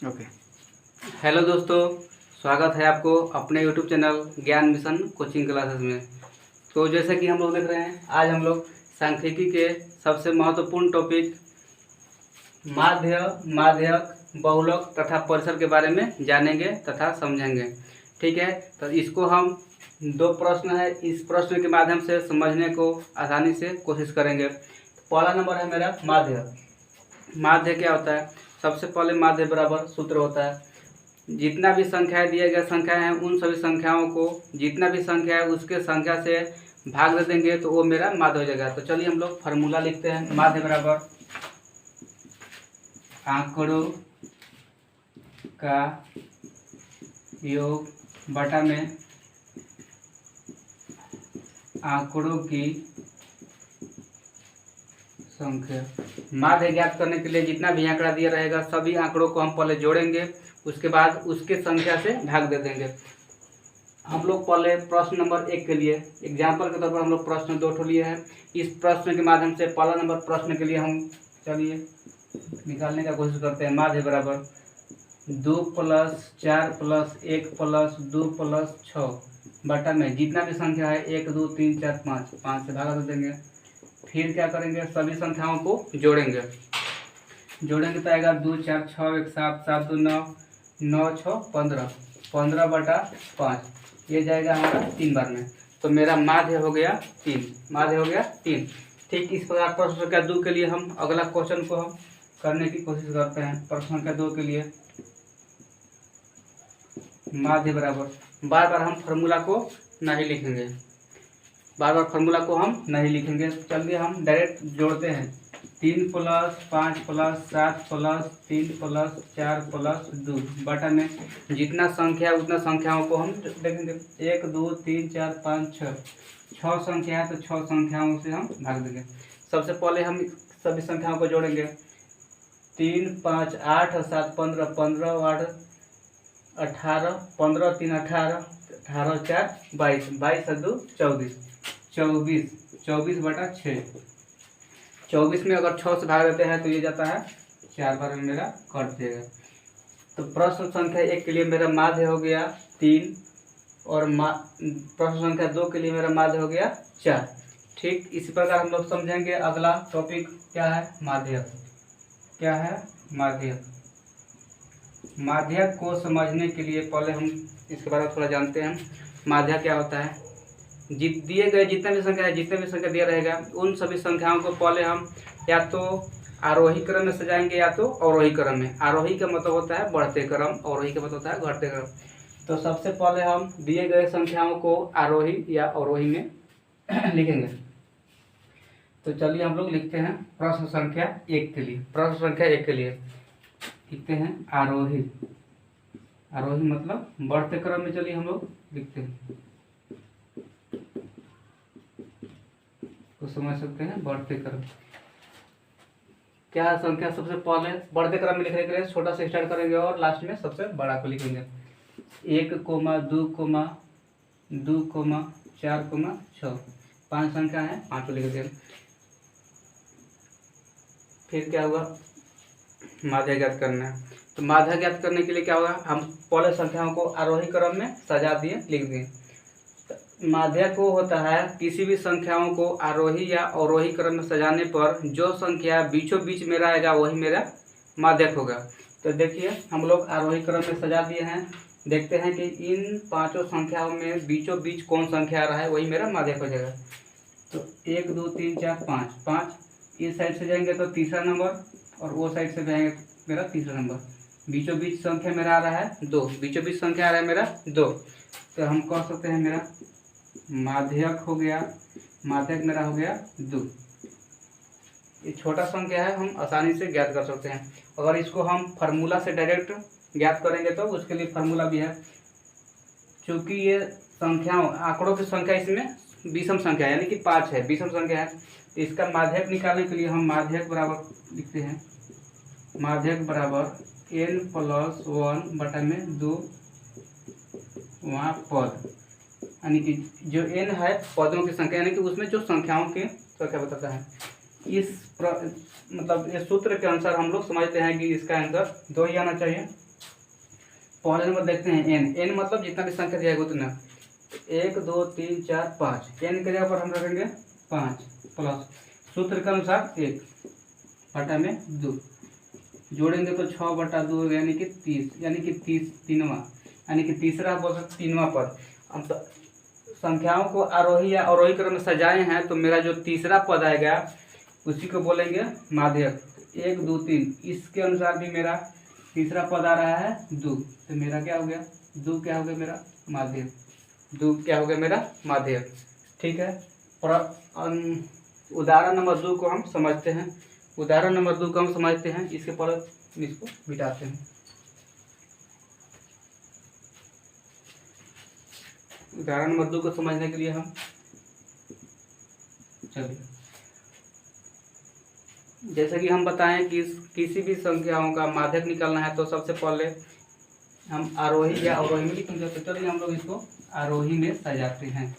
Okay. Hello दोस्तों, स्वागत है आपको अपने यूट्यूब चैनल ज्ञान मिशन कोचिंग क्लासेस में। तो जैसे कि हम लोग देख रहे हैं, आज हम लोग सांख्यिकी के सबसे महत्वपूर्ण टॉपिक माध्य, माध्यक, बहुलक तथा परिसर के बारे में जानेंगे तथा समझेंगे। ठीक है, तो इसको हम दो प्रश्न है, इस प्रश्न के माध्यम से समझने को आसानी से कोशिश करेंगे। पहला नंबर है मेरा माध्य। माध्य क्या होता है? सबसे पहले माध्य बराबर सूत्र होता है, जितना भी संख्याएं दिए गए संख्याएं हैं उन सभी संख्याओं को जितना भी संख्या है उसके संख्या से भाग दे देंगे तो वो मेरा माध्य हो जाएगा। तो चलिए हम लोग फार्मूला लिखते हैं। माध्य बराबर आंकड़ों का योग बटा में आंकड़ों की संख्या। माध्य ज्ञात करने के लिए जितना भी आंकड़ा दिया रहेगा सभी आंकड़ों को हम पहले जोड़ेंगे, उसके बाद उसके संख्या से भाग दे देंगे। हम लोग पहले प्रश्न नंबर 1 के लिए एग्जाम्पल के तौर पर हम लोग प्रश्न 2 लिए हैं। इस प्रश्न के माध्यम से पहला नंबर प्रश्न के लिए हम चलिए निकालने का कोशिश करते हैं। माध्य बराबर 2 + 4 + 1 + 2 + 6 बटा में जितना भी संख्या है 1 2 3 4 5 से भागा दे देंगे। फिर क्या करेंगे, सभी संख्याओं को जोड़ेंगे तो आएगा 2 4 6 1 7 7 2 9 9 6 15 15 बटा 5, ये जाएगा हमारा 3 बार में। तो मेरा माध्य हो गया 3, माध्य हो गया 3। ठीक इस प्रकार प्रश्न संख्या 2 के लिए हम अगला क्वेश्चन को हम करने की कोशिश करते हैं। प्रश्न संख्या 2 के लिए माध्य बराबर, बार बार हम फार्मूला को नहीं लिखेंगे, चलिए हम डायरेक्ट जोड़ते हैं। 3 + 5 + 7 + 3 + 4 + 2 बटा में जितना संख्या है उतना संख्याओं को हम देखेंगे। 1 2 3 4 5 6 संख्या है तो 6 संख्याओं से हम भाग देंगे। सबसे पहले हम सभी संख्याओं को जोड़ेंगे। 3 5 8 7 15 15 8 18 15 3 18 18 4 22 22 और 2 24 24 बटा 6। 24 में अगर 6 से भाग देते हैं तो ये जाता है 4 बार में मेरा कट जाएगा। तो प्रश्न संख्या 1 के लिए मेरा माध्य हो गया 3 और प्रश्न संख्या 2 के लिए मेरा माध्य हो गया 4। ठीक इसी प्रकार हम लोग समझेंगे। अगला टॉपिक क्या है? माध्यक। क्या है? माध्यक। माध्यक को समझने के लिए पहले हम इसके बारे में थोड़ा जानते हैं। माध्यक क्या होता है? दिए गए जितने भी संख्या दिया रहेगा उन सभी संख्याओं को पहले हम या तो आरोही क्रम में सजाएंगे या तो अवरोही क्रम में। आरोही का मतलब होता है बढ़ते क्रम, अवरोही का मतलब होता है घटते क्रम। तो सबसे पहले हम दिए गए संख्याओं को आरोही या अवरोही में लिखेंगे। तो चलिए हम लोग लिखते हैं प्रश्न संख्या 1 के लिए। प्रश्न संख्या 1 के लिए लिखते हैं आरोही। आरोही मतलब बढ़ते क्रम में। चलिए हम लोग लिखते हैं, तो समझ सकते हैं बढ़ते क्रम क्या है। संख्या सबसे पहले बढ़ते क्रम में लिखने के लिए छोटा से स्टार्ट करेंगे और लास्ट में सबसे बड़ा को लिखेंगे। 1, 2, 2, 4, 6 5 संख्या है, 5 को लिख देंगे। फिर क्या हुआ? माध्य ज्ञात करना है। तो माध्य ज्ञात करने के लिए क्या होगा, हम पहले संख्याओं को आरोही क्रम में सजा दिए, लिख दिए। माध्य को होता है किसी भी संख्याओं को आरोही या अवरोही क्रम में सजाने पर जो संख्या बीचों बीच में रहेगा वही मेरा माध्यक होगा। तो देखिए हम लोग आरोही क्रम में सजा दिए हैं। देखते हैं कि इन 5 संख्याओं में बीचों बीच कौन संख्या आ रहा है, वही मेरा माध्यक हो जाएगा। तो 1 2 3 4 5 इस साइड से जाएंगे तो तीसरा नंबर, और वो साइड से जाएंगे मेरा तीसरा नंबर। बीचों बीच संख्या मेरा आ रहा है 2, बीचों बीच संख्या आ रहा है मेरा 2। तो हम कह सकते हैं मेरा माध्यक हो गया, माध्यक मेरा हो गया 2। ये छोटा संख्या है, हम आसानी से ज्ञात कर सकते हैं। अगर इसको हम फार्मूला से डायरेक्ट ज्ञात करेंगे तो उसके लिए फार्मूला भी है। चूँकि ये संख्याओं आंकड़ों की संख्या इसमें विषम संख्या यानी कि 5 है, विषम संख्या है। तो इसका माध्यक निकालने के लिए हम माध्यक बराबर लिखते हैं। माध्यक बराबर n + 1 बटा में 2 वहाँ पद, यानी कि जो n है पदों की संख्या, यानी कि उसमें जो संख्याओं की संख्या बताता है। मतलब इस सूत्र के अनुसार हम लोग समझते हैं कि इसका आंसर 2 ही आना चाहिए। पहले नंबर देखते हैं एन। एन मतलब जितना भी संख्या दिया गया उतना। 1 2 3 4 5, एन के जगह पर हम रखेंगे 5 प्लस सूत्र के अनुसार 1 बटा में 2, जोड़ेंगे तो 6/2 यानी कि 30, यानी कि 30 तीनवा, यानी कि तीसरा बोल सकते तीनवा पद। हम संख्याओं को आरोही या अवरोही क्रम में सजाए हैं, तो मेरा जो तीसरा पद आएगा उसी को बोलेंगे माध्यक। 1 2 3, इसके अनुसार भी मेरा तीसरा पद आ रहा है 2, तो मेरा क्या हो गया 2, क्या हो गया मेरा माध्यक, 2 क्या हो गया मेरा माध्यक। ठीक है, और उदाहरण नंबर 2 को हम समझते हैं। उदाहरण नंबर 2 को हम समझते हैं, इसके पहले इसको मिटाते हैं। उदाहरण नंबर 2 को समझने के लिए हम चलिए, जैसे कि हम बताएं कि किसी भी संख्याओं का माध्यक निकालना है तो सबसे पहले हम आरोही या अवरोही में लिखेंगे। तो चलिए हम लोग इसको आरोही में सजाते हैं,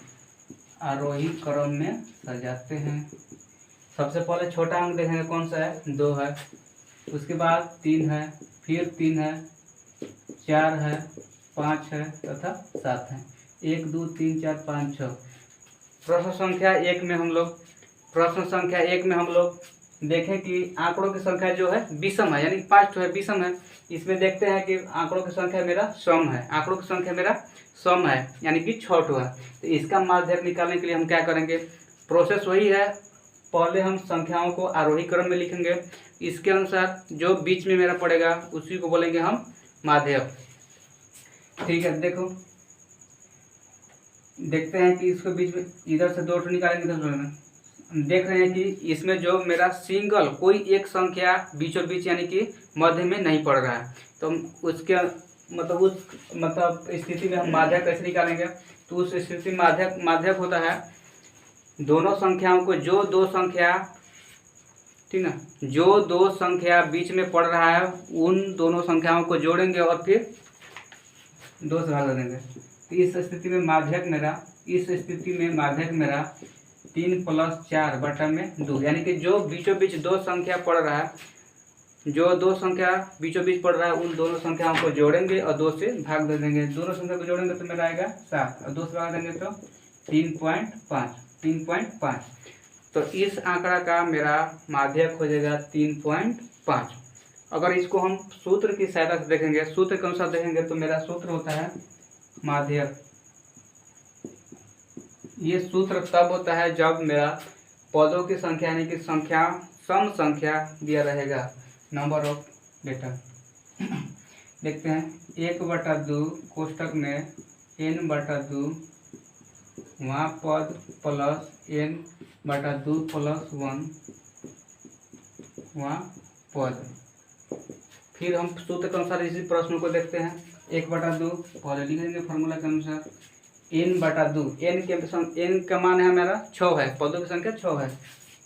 आरोही क्रम में सजाते हैं। सबसे पहले छोटा अंक देखेंगे कौन सा है, 2 है, उसके बाद 3 है, फिर 3 है, 4 है, 5 है तथा 7 है। 1 2 3 4 5 6। प्रश्न संख्या 1 में हम लोग देखें कि आंकड़ों की संख्या जो है विषम है, यानी 5 है, विषम है। इसमें देखते हैं कि आंकड़ों की संख्या मेरा सम है, आंकड़ों की संख्या मेरा सम है, यानी कि 6 है। तो इसका माध्यक निकालने के लिए हम क्या करेंगे, प्रोसेस वही है, पहले हम संख्याओं को आरोही क्रम में लिखेंगे, इसके अनुसार जो बीच में मेरा पड़ेगा उसी को बोलेंगे हम माध्यक। ठीक है, देखते हैं कि इसको बीच में इधर से 2 निकालेंगे, इधर से देख रहे हैं कि इसमें जो मेरा सिंगल कोई एक संख्या बीचों बीच यानी कि मध्य में नहीं पड़ रहा है, तो उसके मतलब स्थिति में हम माध्यक कैसे निकालेंगे। तो उस स्थिति में माध्यक होता है दोनों संख्याओं को, जो दो संख्या, ठीक ना, जो दो संख्या बीच में पड़ रहा है उन दोनों संख्याओं को जोड़ेंगे और फिर 2 से भाग देंगे। तो इस स्थिति में माध्यक मेरा 3 + 4 बटा में 2, यानी कि जो बीचों बीच दो संख्या पड़ रहा है, जो दो संख्या बीचों बीच पड़ रहा है उन दोनों संख्याओं को जोड़ेंगे और 2 से भाग दे देंगे। दोनों संख्या को जोड़ेंगे तो मेरा आएगा 7 और 2 से भाग देंगे तो 3.5। तो इस आंकड़ा का मेरा माध्यक हो जाएगा 3.5। अगर इसको हम सूत्र की सहायता से देखेंगे, सूत्र के अनुसार देखेंगे तो मेरा सूत्र होता है माध्यक। ये सूत्र तब होता है जब मेरा पदों की संख्या यानी कि सम संख्या दिया रहेगा, नंबर ऑफ लेटर। देखते हैं 1/2 कोष्टक में n/2 वहाँ पद प्लस n/2 + 1 वहाँ पद। फिर हम सूत्र के अनुसार इसी प्रश्न को देखते हैं। 1/2 पहले लिखेंगे फार्मूला के अनुसार, n/2, n का मान है मेरा 6 है, पदों की संख्या 6 है,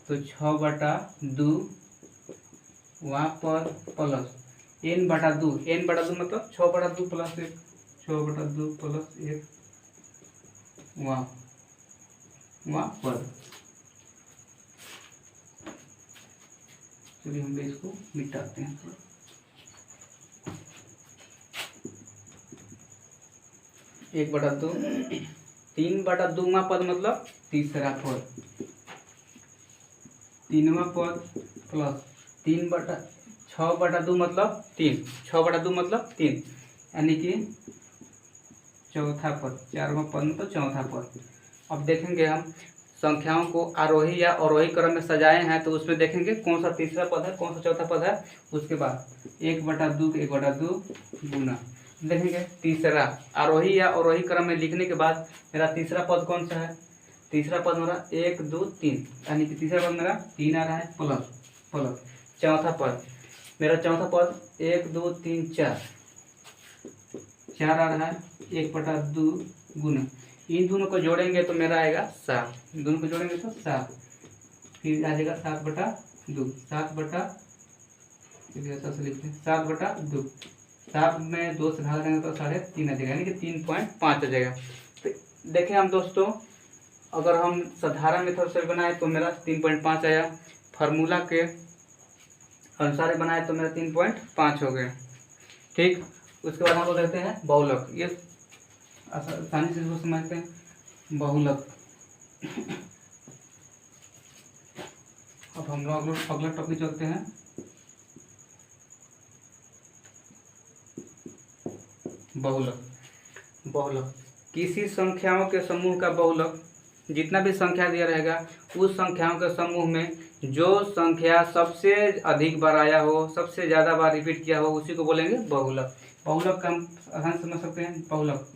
तो 6/2 वहाँ पर प्लस n/2 मतलब 6/2 + 1, 6/2 + 1 वहाँ पर। चलिए हम इसको मिटाते हैं। 1/2 3/2 पद मतलब तीसरा पद, 3वां पद प्लस 6/2 मतलब 3, 6/2 मतलब 3, यानी कि चौथा पद, 4वां पद मतलब चौथा पद। अब देखेंगे हम संख्याओं को आरोही या अवरोही क्रम में सजाए हैं, तो उसमें देखेंगे कौन सा तीसरा पद है, कौन सा चौथा पद है। उसके बाद 1/2 गुना देखेंगे। तीसरा आरोही या अवरोही क्रम में लिखने के बाद मेरा तीसरा पद कौन सा है, तीसरा पद मेरा 1 2 3, यानी कि तीसरा पद मेरा 3 आ रहा है प्लस चौथा पद, मेरा चौथा पद 1 2 3 4 आ रहा है, 1/2 गुना, इन दोनों को जोड़ेंगे तो मेरा आएगा 7, दोनों को जोड़ेंगे तो 7, फिर आ जाएगा 7/2, 7/2, 7 में 2 से भाग देंगे तो 3.5 आ जाएगा, यानी कि 3.5 आ जाएगा। तो देखें हम दोस्तों, अगर हम साधारण मेथड से बनाए तो मेरा 3.5 आया, फार्मूला के अनुसार बनाए तो मेरा 3.5 हो गया। ठीक, उसके बाद हम लोग देखते हैं बहुलक। ये आसानी से इसको समझते हैं बहुलक। अब हम लोग अगला टॉपिक चलते हैं बहुलक। बहुलक किसी संख्याओं के समूह का बहुलक, जितना भी संख्या दिया रहेगा उस संख्याओं के समूह में जो संख्या सबसे अधिक बार आया हो, सबसे ज़्यादा बार रिपीट किया हो, उसी को बोलेंगे बहुलक। बहुलक का हम आसान समझ सकते हैं। बहुलक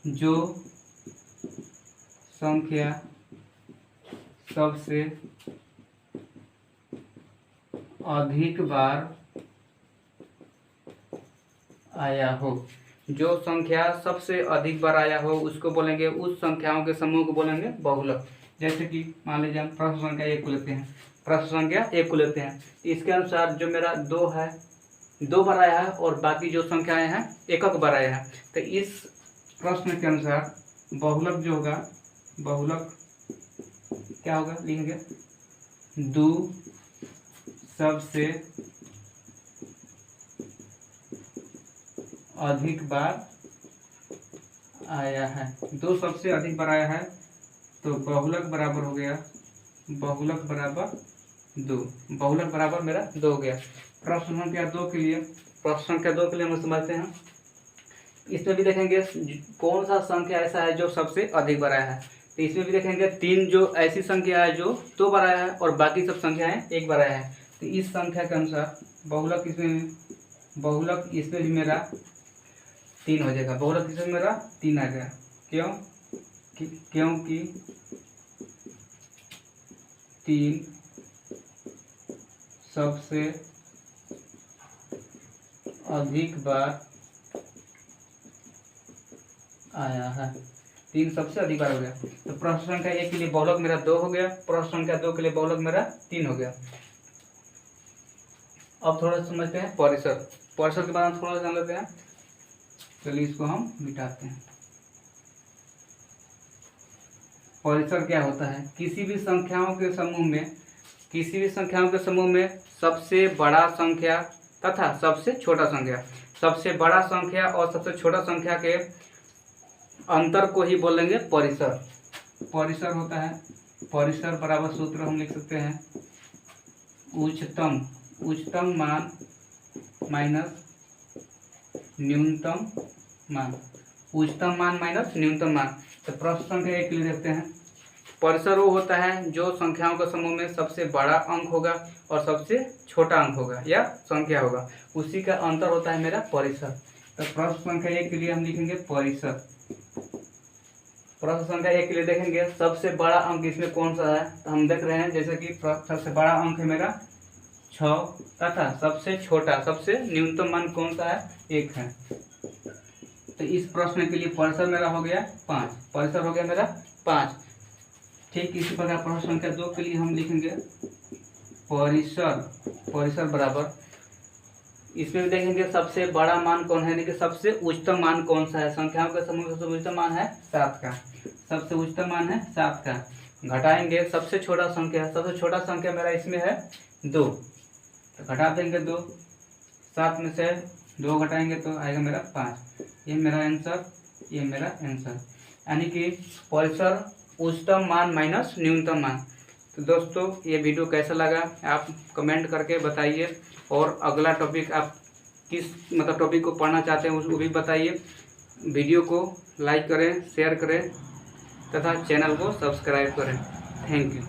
जो संख्या सबसे अधिक बार आया हो, जो संख्या सबसे अधिक बार आया हो उसको बोलेंगे, उस संख्याओं के समूह को बोलेंगे बहुलक। जैसे कि मान लीजिए हम प्रश्न संख्या 1 को लेते हैं, प्रश्न संख्या 1 को लेते हैं। इसके अनुसार जो मेरा 2 है, 2 बार आया है और बाकी जो संख्याएं हैं 1 बार आया है। तो इस प्रश्न के अनुसार बहुलक जो होगा, बहुलक क्या होगा, लिखेंगे 2 सबसे अधिक बार आया है। 2 सबसे अधिक बार आया है तो बहुलक बराबर हो गया, बहुलक बराबर 2, बहुलक बराबर मेरा 2 हो गया। प्रश्न संख्या 2 के लिए, प्रश्न संख्या 2 के लिए हम समझते हैं। इसमें भी देखेंगे कौन सा संख्या ऐसा है जो सबसे अधिक बार आया है। तो इसमें भी देखेंगे 3 जो ऐसी संख्या है जो 2 बार आया है और बाकी सब संख्याएं 1 बार आया है। तो इस संख्या के अनुसार बहुलक इसमें, बहुलक इसमें भी मेरा 3 हो जाएगा। बहुलक इसमें मेरा 3 आ गया। क्यों? क्योंकि 3 सबसे अधिक बार आया है। 3 सबसे अधिक बार हो गया। तो प्रश्न संख्या 1 के लिए बहुलक मेरा 2 हो गया, प्रश्न संख्या 2 के लिए बहुलक मेरा 3 हो गया। अब थोड़ा समझते हैं परिसर। परिसर के बारे में थोड़ा जान लेते हैं। चलिए इसको हम मिटाते हैं। परिसर क्या होता है? किसी भी संख्याओं के समूह में, किसी भी संख्याओं के समूह में सबसे बड़ा संख्या तथा सबसे छोटा संख्या, सबसे बड़ा संख्या और सबसे छोटा संख्या के अंतर को ही बोलेंगे परिसर। परिसर होता है, परिसर बराबर सूत्र हम लिख सकते हैं उच्चतम मान माइनस न्यूनतम मान, उच्चतम मान माइनस न्यूनतम मान। तो प्रश्न संख्या 1 के लिए देखते हैं। परिसर वो होता है जो संख्याओं के समूह में सबसे बड़ा अंक होगा और सबसे छोटा अंक होगा या संख्या होगा, उसी का अंतर होता है मेरा परिसर। तो प्रश्न संख्या 1 के लिए हम लिखेंगे परिसर। प्रश्न संख्या 1 के लिए देखेंगे सबसे बड़ा अंक इसमें कौन सा है, तो हम देख रहे हैं जैसे कि सबसे बड़ा अंक है मेरा 6 तथा सबसे छोटा, सबसे न्यूनतम मान कौन सा है, 1 है। तो इस प्रश्न के लिए परिसर मेरा हो गया 5, परिसर हो गया मेरा 5। ठीक इसी प्रकार प्रश्न संख्या 2 के लिए हम लिखेंगे परिसर, परिसर बराबर, इसमें भी देखेंगे सबसे बड़ा मान कौन है, यानी कि सबसे उच्चतम मान कौन सा है। संख्याओं के समूह में सबसे उच्चतम मान है 7 का, सबसे उच्चतम मान है 7 का। घटाएंगे सबसे छोटा संख्या, सबसे छोटा संख्या मेरा इसमें है 2, तो घटा देंगे 2, 7 में से 2 घटाएंगे तो आएगा मेरा 5। ये मेरा आंसर, ये मेरा आंसर, यानी कि परिसर उच्चतम मान माइनस न्यूनतम मान। तो दोस्तों ये वीडियो कैसा लगा आप कमेंट करके बताइए, और अगला टॉपिक आप किस मतलब टॉपिक को पढ़ना चाहते हैं उसको भी बताइए। वीडियो को लाइक करें, शेयर करें तथा चैनल को सब्सक्राइब करें। Thank you.